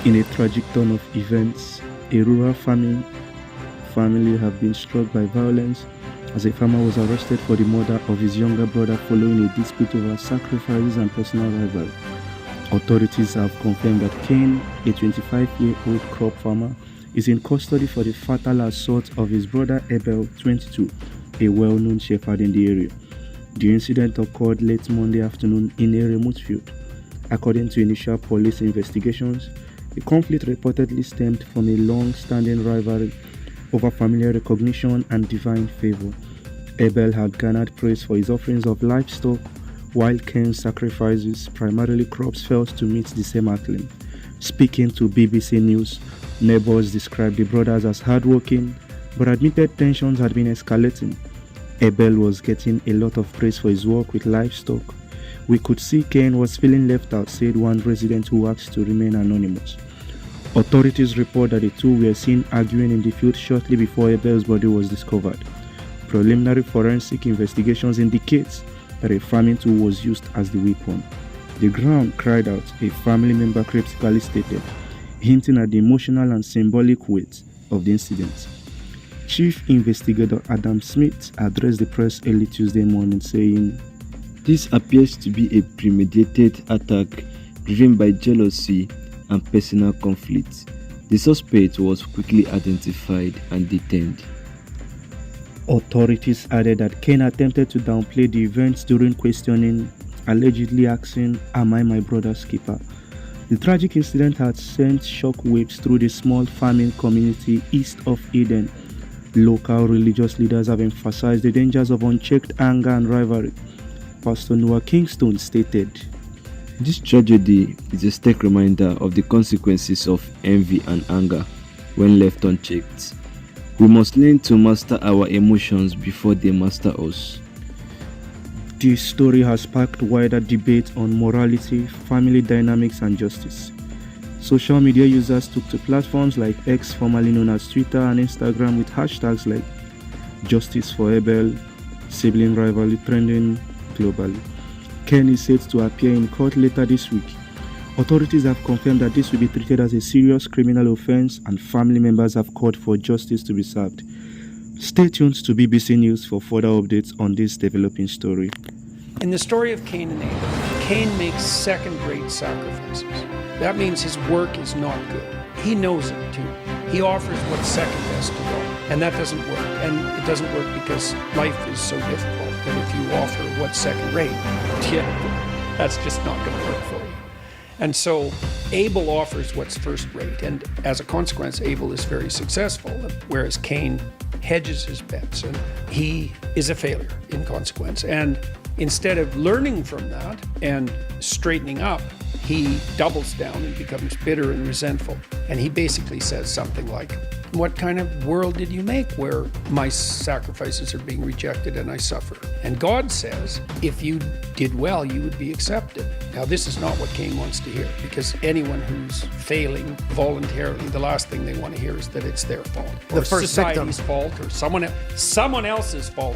In a tragic turn of events, a rural family have been struck by violence as a farmer was arrested for the murder of his younger brother following a dispute over sacrifices and personal rivalry. Authorities have confirmed that CAIN, a 25-year-old crop farmer, is in custody for the fatal assault of his brother Abel, 22, a well-known shepherd in the area. The incident occurred late Monday afternoon in a remote field. According to initial police investigations, the conflict reportedly stemmed from a long-standing rivalry over familiar recognition and divine favor. Abel had garnered praise for his offerings of livestock, while CAIN's sacrifices, primarily crops, failed to meet the same acclaim. Speaking to BBC News, neighbors described the brothers as hardworking, but admitted tensions had been escalating. Abel was getting a lot of praise for his work with livestock. "We could see CAIN was feeling left out," said one resident who asked to remain anonymous. Authorities report that the two were seen arguing in the field shortly before Abel's body was discovered. Preliminary forensic investigations indicate that a farming tool was used as the weapon. "The ground cried out," a family member cryptically stated, hinting at the emotional and symbolic weight of the incident. Chief Investigator Adam Smith addressed the press early Tuesday morning, saying, "This appears to be a premeditated attack driven by jealousy and personal conflict. The suspect was quickly identified and detained." Authorities added that CAIN attempted to downplay the events during questioning, allegedly asking, "Am I my brother's keeper?" The tragic incident had sent shockwaves through the small farming community east of Eden. Local religious leaders have emphasized the dangers of unchecked anger and rivalry. Pastor Noah Kingston stated, "This tragedy is a stark reminder of the consequences of envy and anger when left unchecked. We must learn to master our emotions before they master us." This story has sparked wider debate on morality, family dynamics, and justice. Social media users took to platforms like X, formerly known as Twitter, and Instagram with hashtags like Justice for Abel, sibling rivalry trending globally. CAIN is set to appear in court later this week. Authorities have confirmed that this will be treated as a serious criminal offense, and family members have called for justice to be served. Stay tuned to BBC News for further updates on this developing story. In the story of Cain and Abel, Cain makes second-rate sacrifices. That means his work is not good. He knows it too. He offers what's second best to God, and that doesn't work. And it doesn't work because life is so difficult that if you offer what's second-rate, that's just not going to work for you. And so Abel offers what's first-rate, and as a consequence, Abel is very successful, whereas Cain hedges his bets, and he is a failure in consequence. And instead of learning from that and straightening up, he doubles down and becomes bitter and resentful. And he basically says something like, "What kind of world did you make where my sacrifices are being rejected and I suffer?" And God says, if you did well, you would be accepted. Now, this is not what Cain wants to hear, because anyone who's failing voluntarily, the last thing they want to hear is that it's their fault, or society's fault, or someone else's fault.